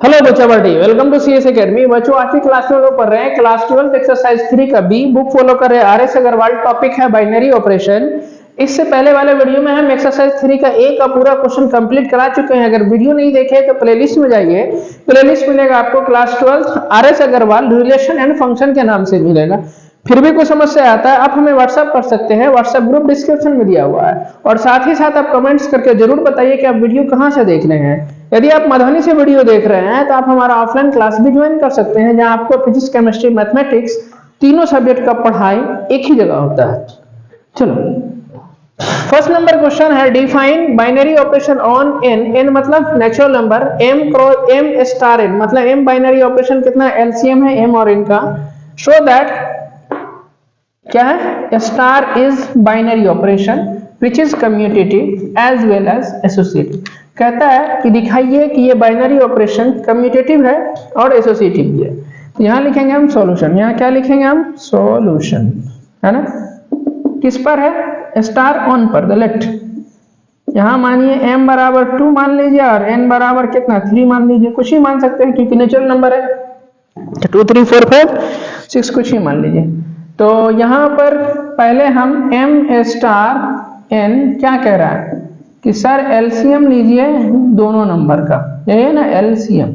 Hello बच्चा बड़ी welcome to CS academy. बच्चों आज की क्लास में लोग पढ़ रहे हैं क्लास 12 एक्सरसाइज 3 का बी बुक फॉलो कर रहे हैं आर एस अग्रवाल। टॉपिक है बाइनरी ऑपरेशन। इससे पहले वाले वीडियो में हम एक्सरसाइज 3 का ए का पूरा क्वेश्चन कंप्लीट करा चुके हैं। अगर वीडियो नहीं देखे तो प्लेलिस्ट में जाइए, प्लेलिस्ट मिलेगा आपको class 12 R S Agarwal relation and function के नाम से मिलेगा। फिर भी कोई समस्या आता है आप हमें व्हाट्सएप कर सकते हैं, व्हाट्सएप ग्रुप डिस्क्रिप्शन में दिया हुआ है। और साथ ही साथ आप कमेंट्स करके जरूर बताइए कि आप वीडियो कहां से देख रहे हैं। यदि आप मधुबनी से वीडियो देख रहे हैं तो आप हमारा ऑफलाइन क्लास भी ज्वाइन कर सकते हैं, जहां आपको फिजिक्स केमिस्ट्री मैथमेटिक्स तीनों सब्जेक्ट का पढ़ाई एक ही जगह होता है। चलो फर्स्ट नंबर क्वेश्चन है define binary operation on N. N मतलब natural number, M cross M star N मतलब एम बाइनरी ऑपरेशन कितना एलसीएम है एम और एन का। शो दैट क्या है star is binary operation which is commutative as well as associative. कहता है कि दिखाइए कि ये बाइनरी ऑपरेशन कम्यूटेटिव है और एसोसिएटिव भी है। तो यहां लिखेंगे हम सॉल्यूशन, यहां क्या लिखेंगे हम सॉल्यूशन, है ना। किस पर है स्टार ऑन पर द लेफ्ट। यहां मानिए m बराबर 2 मान लीजिए और n बराबर कितना 3 मान लीजिए, कुछ ही मान सकते हैं क्योंकि नेचुरल नंबर है। 2 3 4 5 6 कुछ ही मान लीजिए। तो यहां पर पहले हम m स्टार n क्या कह रहा है कि सर एलसीएम लीजिए दोनों नंबर का, ये है ना एलसीएम।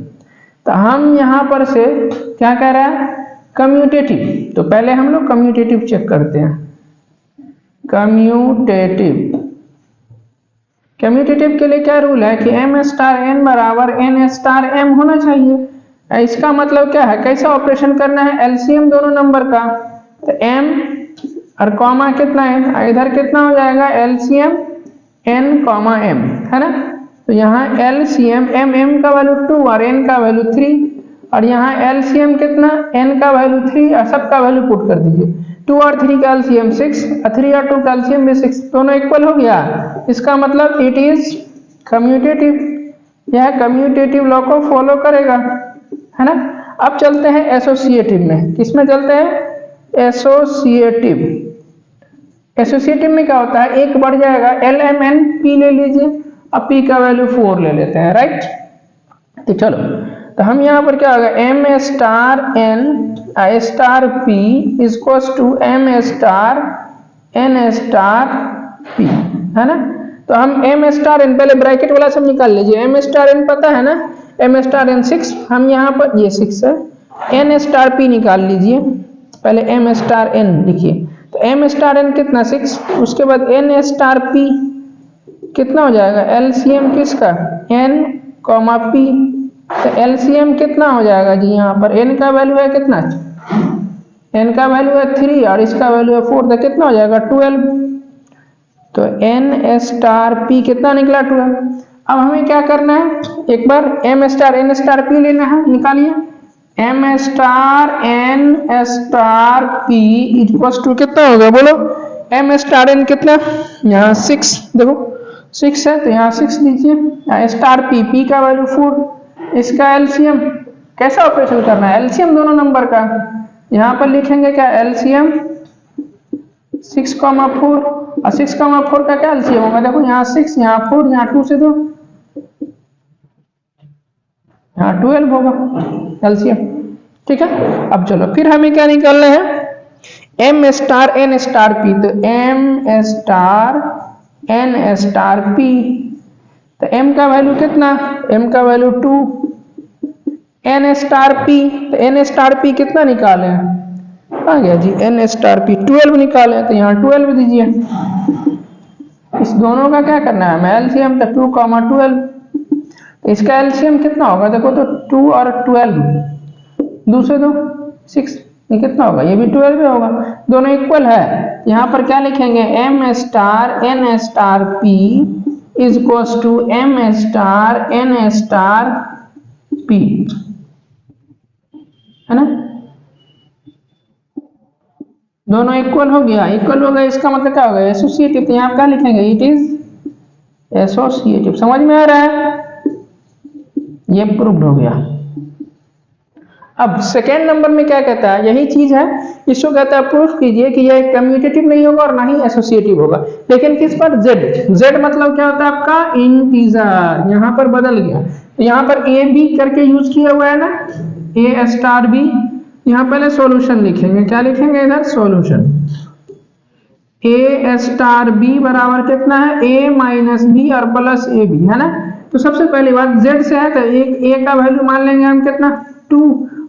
तो हम यहां पर से क्या कह रहा है कम्यूटेटिव। तो पहले हम लोग कम्यूटेटिव चेक करते हैं। कम्यूटेटिव के लिए क्या रूल है कि m स्टार n बराबर n स्टार m होना चाहिए। इसका मतलब क्या है कैसा ऑपरेशन करना है एलसीएम दोनों नंबर का। तो m और कॉमा कितना है इधर कितना हो जाएगा एलसीएम n कॉमा m, है ना। तो यहाँ एलसीएम m का वैल्यू 2 और n का वैल्यू 3 और यहाँ एलसीएम कितना n का वैल्यू 3 और सबका वैल्यू पुट कर दीजिए। 2 और 3 का एलसीएम 6 और 3 और 2 का एलसीएम भी 6, दोनों इक्वल हो गया। इसका मतलब इट इज कम्यूटेटिव, यह कम्यूटेटिव लॉ को फॉलो करेगा, है ना। अब चलते हैं एसोसिएटिव में। किसमें चलते हैं एसोसिएटिव। एसोसिएटिव में क्या होता है एक बढ़ जाएगा एल एम एन पी ले लीजिए, अब पी का वैल्यू 4 ले लेते हैं, राइट। तो चलो तो हम यहाँ पर क्या होगा M star N star P equals to M star N star P, है ना। तो हम एम स्टार एन पहले ब्रैकेट वाला सब निकाल लीजिए। एम स्टार एन पता है ना एम स्टार एन 6, हम यहाँ पर ये 6 है। एन स्टार पी निकाल लीजिए, पहले एम स्टार एन लिखिए। तो एम स्टार एन कितना 6, उसके बाद एन स्टार पी कितना हो जाएगा एलसीएम किसका एन कॉमा पी। तो एलसीएम कितना हो जाएगा जी यहाँ पर एन का वैल्यू है कितना एन का वैल्यू है 3 और इसका वैल्यू है 4, तो कितना हो जाएगा 12। तो एन स्टार पी कितना निकला 12। अब हमें क्या करना है एक बार M star N star P लेना है, निकालिए M star N star P equals to कितना होगा बोलो एम स्टार एन कितना यहाँ 6, देखो 6 है तो यहाँ 6 लीजिए स्टार पी पी का वैल्यू 4, इसका एलसीएम कैसा ऑपरेशन करना है एलसीएम दोनों नंबर का। यहाँ पर लिखेंगे क्या एलसीएम 6,4 और 6,4 का क्या एलसीएम होगा देखो यहाँ 6 यहाँ 4 यहाँ 2 से 2 यहाँ 12 होगा एलसीएम, ठीक है। अब चलो फिर हमें क्या निकालना है M star N star P. तो M star N star P, तो एम का वैल्यू कितना एम का वैल्यू 2, एन स्टार पी तो एन स्टार पी कितना निकाले आ गया जी एन स्टार पी 12 निकाले, तो यहाँ 12 दीजिए। इस दोनों का क्या करना है एलसीएम, तो 2, 12, तो इसका एलसीएम कितना होगा देखो तो 2 और 12 दूसरे दो 6, ये कितना होगा ये भी 12 होगा, दोनों इक्वल है। यहाँ पर क्या लिखेंगे M star N star P is equals to M star N star P, है ना। दोनों इक्वल हो गया, इक्वल हो गया इसका मतलब क्या होगा एसोसिएटिव। तो यहाँ क्या लिखेंगे इट इज एसोसिएटिव। समझ में आ रहा है ये प्रूव्ड हो गया। अब सेकेंड नंबर में क्या कहता है, यही चीज है, इसको कहता है प्रूफ कीजिए कि यह कम्यूटेटिव नहीं होगा और ना ही एसोसिएटिव होगा। लेकिन किस पर, जेड। जेड मतलब क्या होता है आपका इंटीजर, यहां पर बदल गया। यहां पर ए बी करके यूज किया हुआ है ना, ए स्टार बी। यहां पहले सॉल्यूशन लिखेंगे, क्या लिखेंगे इधर, सॉल्यूशन। ए स्टार बी बराबर कितना है, ए माइनस बी और प्लस ए बी, है ना। तो सबसे पहली बात जेड से है तो एक ए का वैल्यू मान लेंगे हम कितना, 2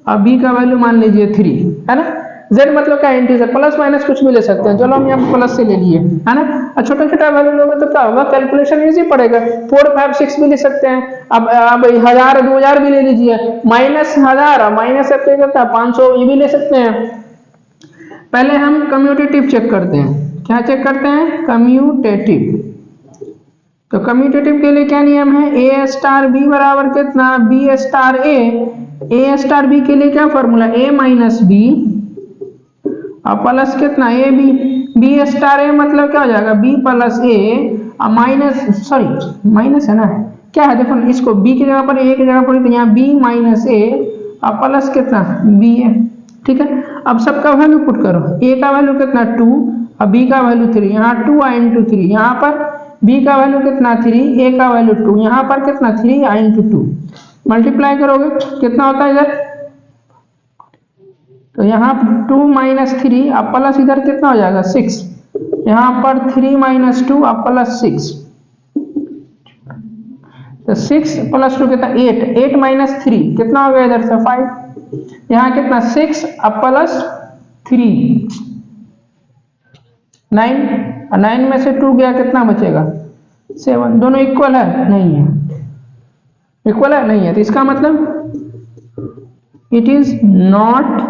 और बी का वैल्यू मान लीजिए 3, है ना। जेड मतलब क्या, इंटीजर, प्लस माइनस कुछ भी ले सकते हैं, चलो हम यहाँ प्लस से ले लिए, है ना। और छोटा छोटा वैल्यू लोगे तो क्या होगा, कैलकुलेशन इजी पड़ेगा, 4 5 6 भी ले सकते हैं। अब 1000 2000 भी ले लीजिए, -1000 और माइनस 500 ये भी ले सकते हैं। पहले हम कम्यूटेटिव चेक करते हैं, क्या चेक करते हैं, कम्यूटेटिव। तो कम्यूटेटिव के लिए क्या नियम है, ए स्टार बी बराबर कितना, बी स्टार ए स्टार बी के लिए क्या फॉर्मूला, ए माइनस बी और प्लस कितना, ए बी। बी स्टार ए मतलब क्या हो जाएगा, बी प्लस ए और माइनस, सॉरी माइनस है ना, क्या है देखो, इसको बी की जगह पर ए की जगह पर, तो यहाँ बी माइनस ए और प्लस कितना, बी ए, ठीक है। अब सबका वैल्यू पुट करो, ए का वैल्यू कितना 2 और बी का वैल्यू 3, यहाँ 2 इंटू 3, यहाँ पर बी का वैल्यू कितना 3, ए का वैल्यू 2, यहाँ पर कितना 3 इंटू 2, मल्टीप्लाई करोगे कितना होता है इधर, तो यहाँ 2 माइनस 3 अब प्लस इधर कितना हो जाएगा 6, यहाँ पर 3 माइनस 2 अब प्लस 6, तो 6 प्लस 2 कितना 8 माइनस 3 कितना हो गया इधर से 5, यहाँ कितना 6 अब प्लस 3 9, और 9 में से 2 गया कितना बचेगा 7, दोनों इक्वल है, नहीं है, इक्वल है नहीं है, तो इसका मतलब इट इज नॉट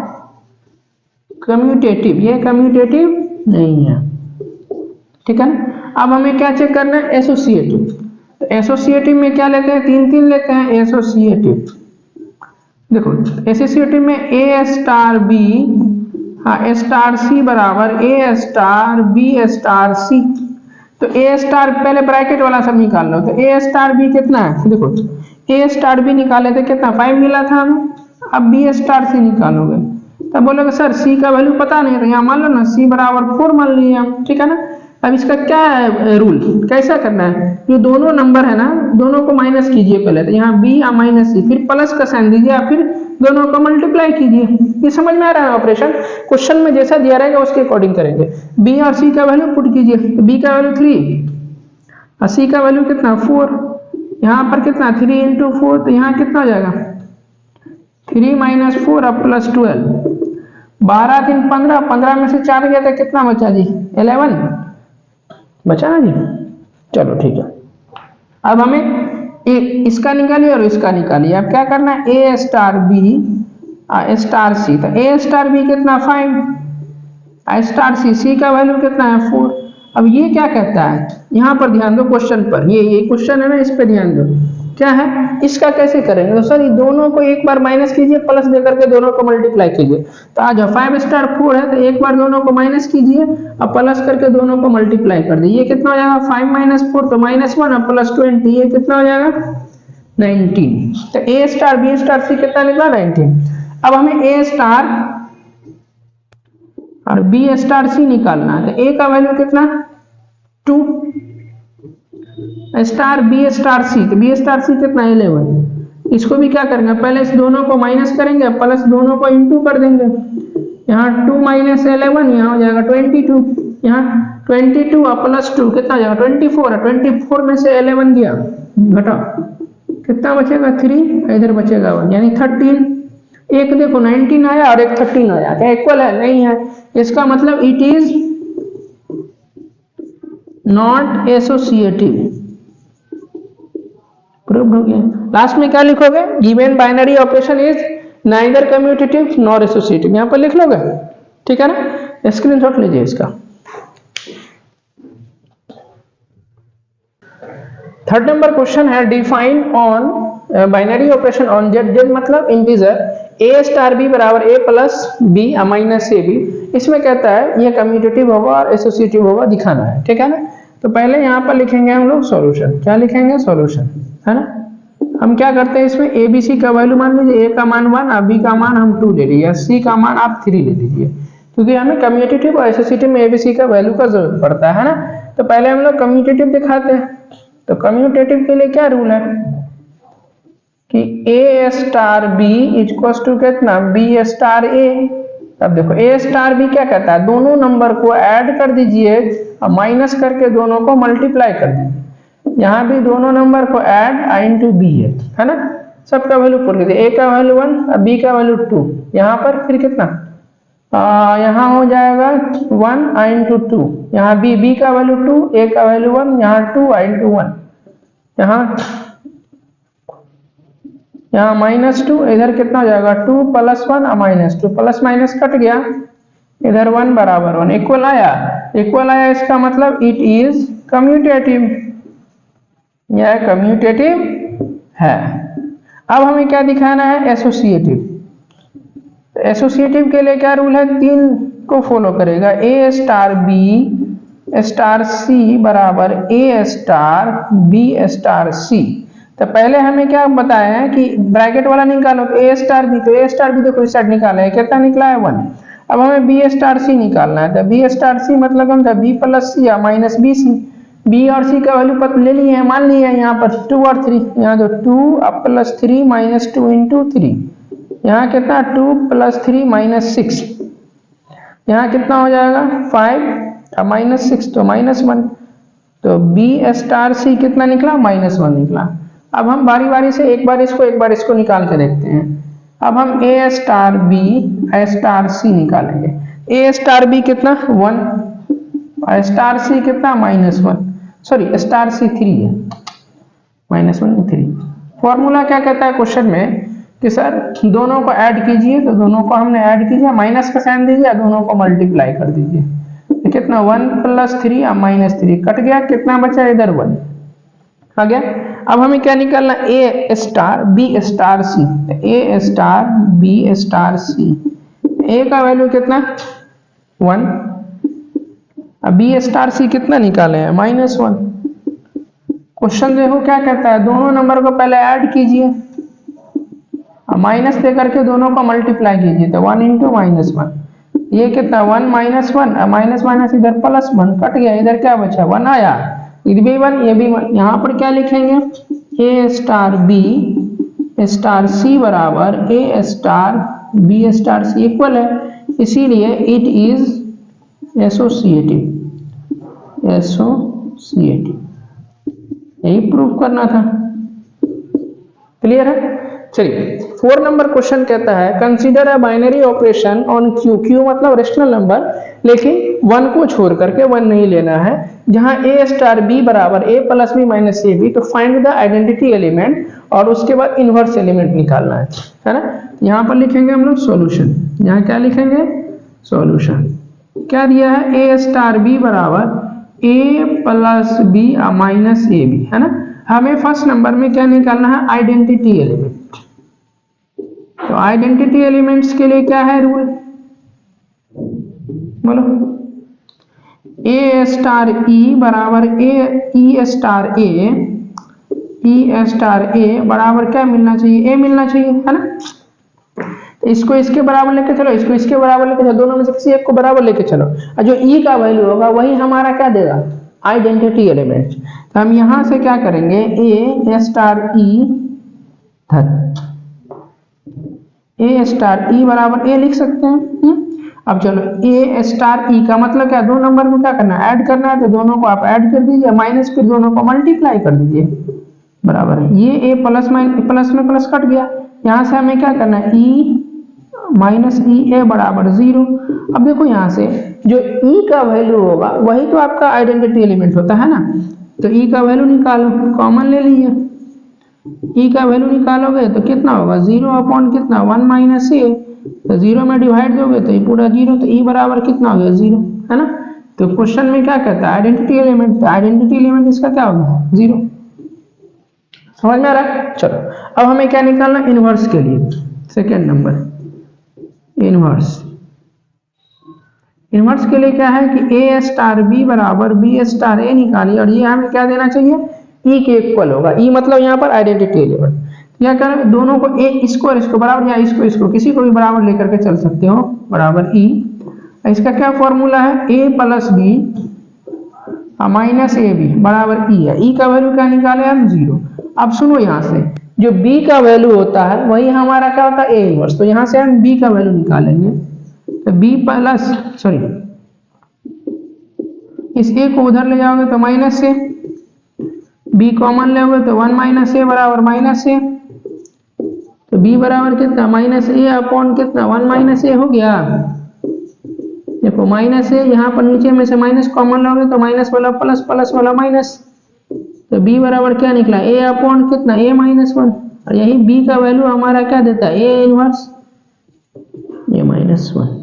कम्यूटेटिव, ये कम्यूटेटिव नहीं है, ठीक है ना। अब हमें क्या चेक करना है, एसोसिएटिव। तो एसोसिएटिव में क्या लेते हैं, 3 लेते हैं एसोसिएटिव। देखो एसोसिएटिव में ए स्टार बी, हाँ स्टार सी बराबर ए स्टार बी स्टार सी। तो ए स्टार पहले ब्रैकेट वाला सब निकाल लो, तो ए स्टार बी कितना है, देखो ए स्टार बी निकाले थे कितना 5 मिला था हमें, अब बी स्टार सी निकालोगे तब बोलोगे सर सी का वैल्यू पता नहीं है, तो यहाँ मान लो ना सी बराबर 4 मान लिए हम, ठीक है ना। अब इसका क्या है रूल, कैसा करना है, जो दोनों नंबर है ना दोनों को माइनस कीजिए पहले, तो यहाँ बी और माइनस सी, फिर प्लस का साइन दीजिए, फिर दोनों को मल्टीप्लाई कीजिए। ये समझ में आ रहा है ऑपरेशन, क्वेश्चन में जैसा दिया रहेगा उसके अकॉर्डिंग करेंगे। बी और सी का वैल्यू पुट कीजिए, तो बी का वैल्यू 3 और सी का वैल्यू कितना 4, यहाँ पर कितना 3 इंटू 4, तो यहाँ कितना हो जाएगा 3 माइनस 4 अब प्लस 12, 12 3 15, 15 में से 4 गया था कितना बचा जी 11 बचा ना जी, चलो ठीक है। अब हमें इसका निकालिए और इसका निकालिए, अब क्या करना है ए स्टार बी स्टार सी, तो ए स्टार बी कितना 5 स्टार सी का वैल्यू कितना है 4। अब ये क्या कहता है, यहाँ पर ध्यान दो क्वेश्चन पर, ये क्वेश्चन है ना इस पे ध्यान दो, क्या है इसका कैसे करेंगे, तो सर ये दोनों को एक बार माइनस कीजिए, प्लस देकर के दोनों को मल्टीप्लाई कीजिए। तो आज 5 स्टार 4 है, तो एक बार दोनों को माइनस कीजिए और प्लस करके दोनों को मल्टीप्लाई कर दीजिए, कितना हो जाएगा 5 माइनस 4 तो -1 और प्लस 20, ये कितना हो जाएगा 19। तो ए स्टार बी स्टार सी कितना निकला 19। अब हमें ए स्टार और बी स्टार सी निकालना है, तो ए का वैल्यू कितना 2 स्टार बी स्टार सी, तो बी स्टार सी कितना 11। इसको भी क्या करेंगे, पहले इस दोनों को माइनस करेंगे प्लस दोनों को इंटू कर देंगे, यहाँ 2 माइनस 11 यहाँ हो जाएगा 22, यहाँ 22 और प्लस 2 कितना हो जाएगा 24, 24 में से 11 गया घटाओ कितना बचेगा 3, इधर बचेगा 1 यानी 13। एक देखो 19 आया और एक 13 आया, क्या इक्वल है, नहीं है, इसका मतलब it is not associative, proved हो गया। लास्ट में क्या लिखोगे, given binary operation is neither commutative nor associative, यहां पर लिख लोगे, ठीक है ना, स्क्रीनशॉट लीजिए इसका। थर्ड नंबर क्वेश्चन है define on binary operation on Z, Z मतलब इंटीजर ए स्टार बी बराबर A plus B minus A B. इसमें कहता है ये कम्यूटेटिव होगा और एसोसिएटिव होगा दिखाना है, ठीक है ना। तो पहले यहाँ पर लिखेंगे हम लोग सॉल्यूशन, क्या लिखेंगे सॉल्यूशन, है ना। हम क्या करते हैं इसमें ए बी सी का वैल्यू मान लीजिए, ए का मान 1 और बी का मान हम 2 ले लीजिए, सी का मान आप 3 ले लीजिए, क्योंकि हमें कम्यूटेटिव और एसोसिएटिव में ए बी सी का वैल्यू का जरूरत पड़ता है ना। तो पहले हम लोग कम्यूटेटिव दिखाते हैं। तो कम्यूटेटिव के लिए क्या रूल है कि A star B equals to कितना, बी स्टार ए। अब देखो ए स्टार बी क्या कहता है, दोनों नंबर को ऐड कर दीजिए और माइनस करके दोनों को मल्टीप्लाई कर दीजिए। यहाँ भी दोनों नंबर को ऐड आई इंटू बी है ना, सबका वैल्यू पुट कीजिए, ए का वैल्यू 1 और बी का वैल्यू 2। यहाँ पर फिर कितना, यहाँ हो जाएगा 1 आई इंटू 2, यहाँ बी का वैल्यू 2, ए का वैल्यू 1, यहाँ 2 आई इंटू 1, यहाँ -2, इधर कितना हो जाएगा 2 + 1 और -2, प्लस माइनस कट गया, इधर 1 बराबर 1, इक्वल आया। इक्वल आया इसका मतलब इट इज कम्यूटेटिव, यह कम्यूटेटिव है। अब हमें क्या दिखाना है, एसोसिएटिव। एसोसिएटिव के लिए क्या रूल है, 3 को फॉलो करेगा, ए स्टार बी स्टार सी बराबर ए स्टार बी स्टार सी। तो पहले हमें क्या बताया है कि ब्रैकेट वाला निकालो, तो ए स्टार बी, तो ए स्टार बी देखो इस साइड निकाला है, कितना निकला है 1। अब हमें बी स्टार सी निकालना है, तो बी स्टार सी मतलब कौन सा, बी प्लस सी या माइनस बी सी। बी और सी का वैल्यू पता ले लिए हैं, मान लिए हैं यहाँ पर 2 और 3, यहाँ तो 2 + 3 -2 इंटू 3, यहाँ कितना 2 + 3 -6, यहाँ कितना हो जाएगा 5 और -6 तो -1, तो बी स्टार सी कितना निकला, -1 निकला। अब हम बारी बारी से एक बार इसको निकाल के देखते हैं। अब हम ए स्टार बी स्टार सी निकालेंगे, ए स्टार बी कितना 1, स्टार सी कितना -1, सॉरी स्टार सी 3 है, -1 3। फॉर्मूला क्या कहता है क्वेश्चन में कि सर दोनों को ऐड कीजिए, तो दोनों को हमने ऐड कीजिए, माइनस का साइन दीजिए, दोनों को मल्टीप्लाई कर दीजिए, तो कितना 1 + 3 और -3 कट गया, कितना बचा इधर 1 आ गया। अब हमें क्या निकालना, ए स्टार बी स्टार सी, ए स्टार बी स्टार सी, ए का वैल्यू कितना 1, अब बी स्टार सी कितना निकाले हैं -1। क्वेश्चन देखो क्या कहता है, दोनों नंबर को पहले ऐड कीजिए और माइनस दे करके दोनों को मल्टीप्लाई कीजिए, तो 1 × -1, ये कितना 1 - 1 और माइनस इधर +1 कट गया, इधर क्या बचा 1 आया, ये भी 1 ये भी 1। यहाँ पर क्या लिखेंगे, ए स्टार बी स्टार सी बराबर ए star B star C equal है, इसीलिए इट इज एसोसिएटिव, यही प्रूव करना था। क्लियर है। चलिए 4 नंबर क्वेश्चन कहता है consider a binary operation on Q, Q मतलब रेशनल नंबर, लेकिन 1 को छोड़ करके 1 नहीं लेना है, जहां ए स्टार बी बराबर A plus B minus A B, तो फाइंड द आइडेंटिटी एलिमेंट और उसके बाद इनवर्स एलिमेंट निकालना है ना। यहाँ पर लिखेंगे हम लोग सॉल्यूशन, यहाँ क्या लिखेंगे सॉल्यूशन, क्या दिया है ए स्टार बी बराबर A plus B minus A B है ना। हमें फर्स्ट नंबर में क्या निकालना है, आइडेंटिटी एलिमेंट। तो आइडेंटिटी एलिमेंट्स के लिए क्या है रूल, बोलो, ए स्टार ई बराबर ई स्टार ए बराबर क्या मिलना चाहिए, ए मिलना चाहिए है ना। तो इसको इसके बराबर लेके चलो, इसको इसके बराबर लेके चलो, दोनों में से किसी एक को बराबर लेके चलो, और जो ई का वैल्यू होगा वही हमारा क्या देगा, आइडेंटिटी एलिमेंट। तो हम यहां से क्या करेंगे, ए स्टार ई बराबर ए लिख सकते हैं। अब चलो ए स्टार ई का मतलब क्या, दो नंबर में क्या करना है, ऐड करना है, तो दोनों को आप ऐड कर दीजिए, माइनस फिर दोनों को मल्टीप्लाई कर दीजिए, बराबर है ये ए प्लस में प्लस कट गया। यहाँ से हमें क्या करना है, ई माइनस ई ए बराबर 0। अब देखो यहाँ से जो ई का वैल्यू होगा वही तो आपका आइडेंटिटी एलिमेंट होता है ना, तो ई का वैल्यू निकालो, कॉमन ले लीजिए, ई का वैल्यू निकालोगे तो कितना होगा 0 अपॉन कितना 1 माइनस ए, तो 0 में डिवाइड दोगे तो ये पूरा 0, तो ई बराबर कितना हो गया 0 है ना। तो क्वेश्चन में क्या कहता है आइडेंटिटी एलिमेंट, तो आइडेंटिटी एलिमेंट इसका क्या होगा 0। समझ में आ रहा है। चलो अब हमें क्या निकालना, इनवर्स के लिए सेकेंड नंबर, इनवर्स के लिए क्या है कि ए स्टार बी बराबर बी स्टार ए निकालिए, और ये हमें क्या देना चाहिए, ई के इक्वल होगा। ई मतलब यहाँ पर आइडेंटिटी एलिमेंट। क्या करें, दोनों को इसको और इसको बराबर या इसको किसी को भी बराबर लेकर के चल सकते हो, बराबर ई। इसका क्या फॉर्मूला है, A plus B minus A B बराबर ई है। ई का वैल्यू क्या निकाले हम, 0। अब सुनो, यहाँ से जो बी का वैल्यू होता है वही हमारा क्या होता है, ए इनवर्स। तो यहाँ से हम बी का वैल्यू निकालेंगे, तो बी प्लस सॉरी इस ए को उधर ले जाओगे तो माइनस ए, बी कॉमन लोगे तो 1 माइनस ए बराबर माइनस ए। तो बी बराबर कितना, माइनस ए अपॉन कितना, 1 माइनस ए हो गया। देखो माइनस ए, यहाँ पर नीचे में से माइनस कॉमन लोगे तो माइनस वाला प्लस, प्लस वाला माइनस। तो बी बराबर क्या निकला, ए अपॉन कितना, ए माइनस 1। और यही बी का वैल्यू हमारा क्या देता है, ए इनवर्स ए माइनस 1।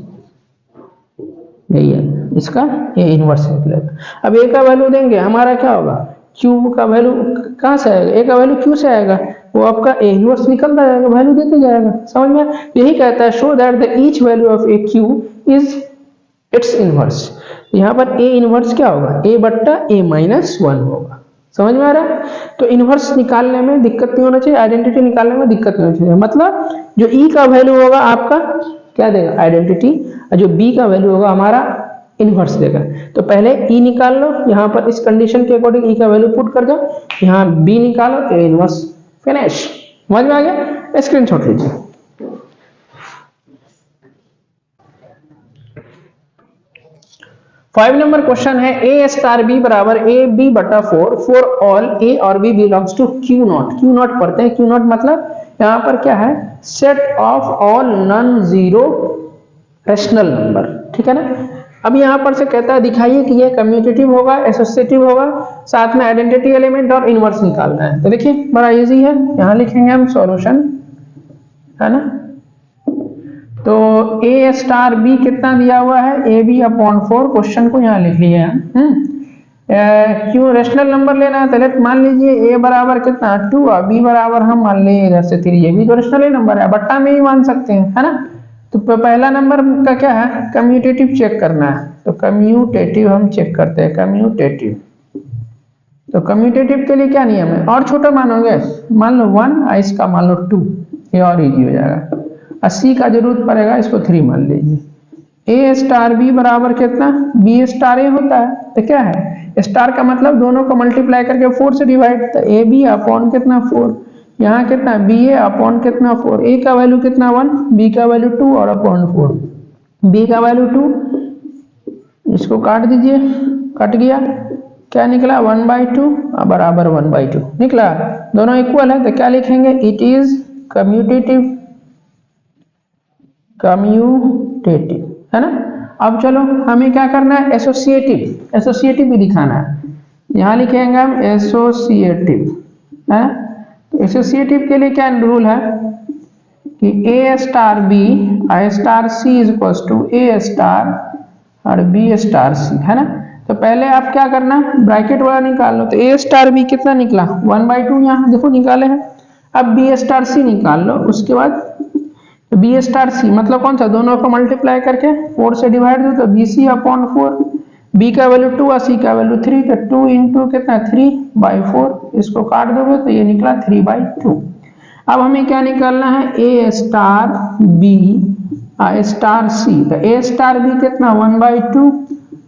यही है इसका ए इनवर्स निकलेगा। अब ए का वैल्यू देंगे, हमारा क्या होगा, क्यू का वैल्यू कहाँ से आएगा, ए का वैल्यू क्यू से आएगा, वो आपका ए इनवर्स निकलता जाएगा, वैल्यू देते जाएगा। समझ में, यही कहता है show that the each value of A Q is it's inverse. यहाँ पर ए इनवर्स क्या होगा, ए बट्टा ए माइनस 1 होगा। समझ में आ रहा है। तो इनवर्स निकालने में दिक्कत नहीं होना चाहिए, आइडेंटिटी निकालने में दिक्कत नहीं होनी चाहिए। मतलब जो ई का वैल्यू होगा आपका क्या देगा, आइडेंटिटी, और जो बी का वैल्यू होगा हमारा इनवर्स देगा। तो पहले ई निकाल लो, यहाँ पर इस कंडीशन के अकॉर्डिंग ई का वैल्यू पुट कर दो, यहाँ बी निकालो, ए इनवर्स, फिनिश। समझ में आ गया, स्क्रीनशॉट लीजिए। फाइव नंबर क्वेश्चन है, ए स्टार बी बराबर ए बी बटा 4 फॉर ऑल ए और B belongs to Q not. Q not पढ़ते हैं, क्यू नॉट मतलब यहाँ पर क्या है, set of all non zero rational number. ठीक है ना। अब यहाँ पर से कहता है दिखाइए कि ये कम्यूटेटिव होगा, एसोसिएटिव होगा, साथ में आइडेंटिटी एलिमेंट और इनवर्स निकालना है। तो देखिए बड़ा इजी है, यहाँ लिखेंगे हम सॉल्यूशन, है ना। तो ए स्टार बी कितना दिया हुआ है, ए बी अपॉन 4, क्वेश्चन को यहाँ लिख लिया है। क्यों रेशनल नंबर लेना है, तो लेट मान लीजिए ए बराबर कितना 2 और बी बराबर हम मान लिए इधर से 3। ये भी तो रेशनल नंबर है, बट्टा में ही मान सकते हैं, है ना। तो पहला नंबर का क्या है, कम्यूटेटिव चेक करना है। तो कम्यूटेटिव हम चेक करते हैं, कम्यूटेटिव। तो कम्यूटेटिव के लिए क्या नियम है, और छोटा मानोगे, मान लो 1 और इसका मान लो 2, ये और इजी हो जाएगा। 80 का जरूरत पड़ेगा, इसको 3 मान लीजिए। ए स्टार बी बराबर कितना, बी स्टार ए होता है। तो क्या है, स्टार का मतलब दोनों को मल्टीप्लाई करके 4 से डिवाइड। तो ए बी अपॉन कितना 4, यहाँ कितना बी ए अपॉन कितना 4। ए का वैल्यू कितना 1, बी का वैल्यू 2 और अपॉन 4, बी का वैल्यू 2। इसको काट दीजिए, कट गया, क्या निकला 1/2 बराबर 1/2 निकला। दोनों इक्वल है, तो क्या लिखेंगे, इट इज कम्यूटेटिव, कम्यूटेटिव, है ना। अब चलो हमें क्या करना है, एसोसिएटिव, एसोसिएटिव भी दिखाना है। यहाँ लिखेंगे हम एसोसिएटिव, है। तो एसोसिएटिव के लिए क्या रूल है कि A star B I star C is equal to A star और बी स्टार सी, है ना। तो पहले आप क्या करना, ब्रैकेट वाला निकाल लो। तो ए स्टार बी कितना निकला 1/2, यहाँ देखो निकाले हैं। अब बी स्टार सी निकाल लो, उसके बाद बी स्टार सी मतलब कौन सा, दोनों को मल्टीप्लाई करके 4 से डिवाइड दो, तो बी सी अपॉन 4। बी का वैल्यू 2 और सी का वैल्यू 3, तो 2 इंटू कितना 3/4। इसको काट दोगे तो ये निकला 3/2। अब हमें क्या निकालना है, A star B I star सी। तो ए स्टार बी कितना 1/2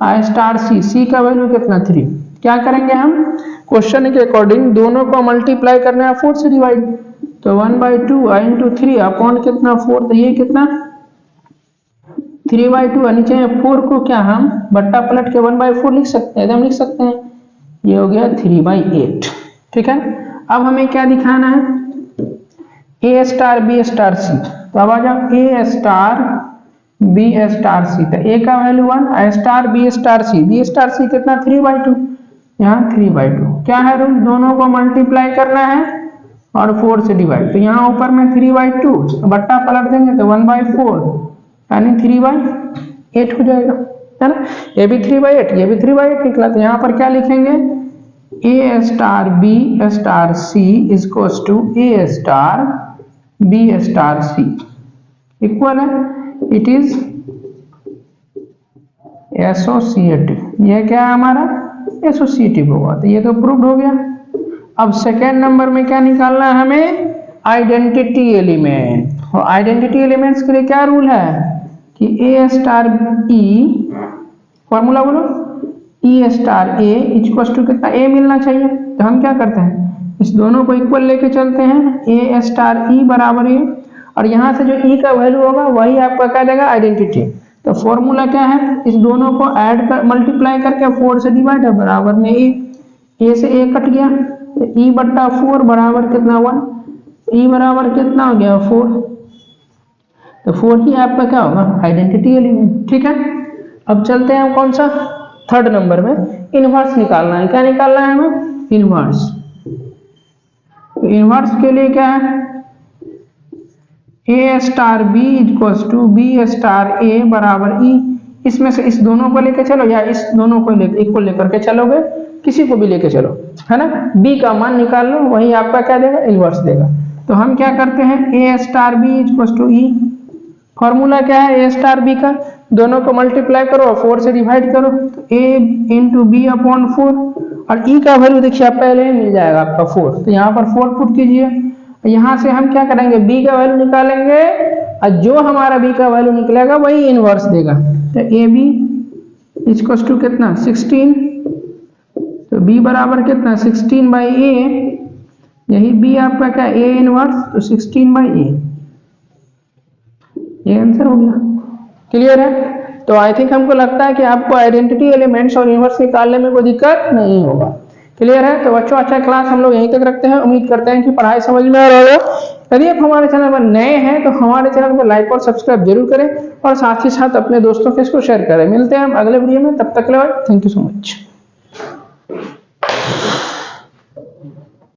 आई स्टार सी, सी का वैल्यू कितना 3। क्या करेंगे हम, क्वेश्चन के अकॉर्डिंग दोनों को मल्टीप्लाई करना है 4 से डिवाइड। तो 1/2 इंटू 3 अपॉन कितना 4, तो ये कितना 3/2। नीचे 4 को क्या हम बट्टा पलट के 1/4 लिख सकते हैं, एकदम लिख सकते हैं। ये हो गया 3/8। ठीक है। अब हमें क्या दिखाना है, ए स्टार बी स्टार सी। तो अब आ जाओ ए स्टार बी स्टार सी। तो ए का वैल्यू 1, आई स्टार बी स्टार सी, बी स्टार सी कितना 3/2, यहाँ 3/2। क्या है रूल, दोनों को मल्टीप्लाई करना है और 4 से डिवाइड। तो यहाँ ऊपर में 3/2 बट्टा पलट देंगे तो 1/4 यानी 3/8 हो जाएगा, है ना। ये भी 3/8, ये भी 3/8 निकला। तो यहाँ पर क्या लिखेंगे, A star B star C is equal to A star B star C equal है, इट इज एसोसिएटिव। ये क्या है हमारा, एसोसिएटिव होगा। तो ये तो प्रूव्ड हो गया। अब सेकेंड नंबर में क्या निकालना है हमें, आइडेंटिटी एलिमेंट। और आइडेंटिटी एलिमेंट्स के लिए क्या रूल है कि ए स्टार ई, फॉर्मूला बोलो, ई स्टार ए इक्वल टू कितना, ए मिलना चाहिए। तो हम क्या करते हैं, इस दोनों को इक्वल लेके चलते हैं, ए स्टार ई बराबर ए, और यहाँ से जो ई का वैल्यू होगा वही आपका क्या देगा, आइडेंटिटी। तो फॉर्मूला क्या है, इस दोनों को ऐड कर मल्टीप्लाई करके 4 से डिवाइड है, बराबर में ए से ए कट गया, ई बट्टा 4 बराबर कितना 1, ई बराबर कितना हो गया 4। तो 4 ही आपका क्या होगा, आइडेंटिटी एलिमेंट। ठीक है, अब चलते हैं हम कौन सा, थर्ड नंबर में इनवर्स निकालना है। क्या निकालना है हमें, इनवर्स। तो इनवर्स के लिए क्या है, A star B equals to B star A बराबर ई। इसमें से इस दोनों को लेके चलो या इस दोनों को इक्वल लेकर के चलोगे, किसी को भी लेके चलो, है ना। बी का मान निकाल लो, वही आपका क्या देगा, इनवर्स देगा। तो हम क्या करते हैं, A star B equals to E. Formula क्या है, ए स्टार बी का, दोनों को मल्टीप्लाई करो और 4 से डिवाइड करो, तो ए इंटू बी अपॉन 4, और ई का वैल्यू देखिए आप पहले ही मिल जाएगा आपका 4, तो यहाँ पर 4 पुट कीजिए। यहाँ से हम क्या करेंगे, बी का वैल्यू निकालेंगे, और जो हमारा बी का वैल्यू निकलेगा वही इनवर्स देगा। तो ए बी इक्वल्स टू कितना 16, तो बी बराबर कितना 16 बाई ए, यही बी आपका क्या, ए इनवर्स, तो 16 बाई ए, ये आंसर हो गया। क्लियर है। तो आई थिंक हमको लगता है कि आपको आइडेंटिटी एलिमेंट्स और इनवर्स निकालने में कोई दिक्कत नहीं होगा। क्लियर है। तो बच्चों अच्छा क्लास हम लोग यहीं तक रखते हैं, उम्मीद करते हैं कि पढ़ाई समझ में आ रहा होगा। यदि आप हमारे चैनल पर नए हैं तो हमारे चैनल को लाइक और सब्सक्राइब जरूर करें, और साथ ही साथ अपने दोस्तों के इसको शेयर करें। मिलते हैं हम अगले वीडियो में, तब तक के लिए थैंक यू सो मच।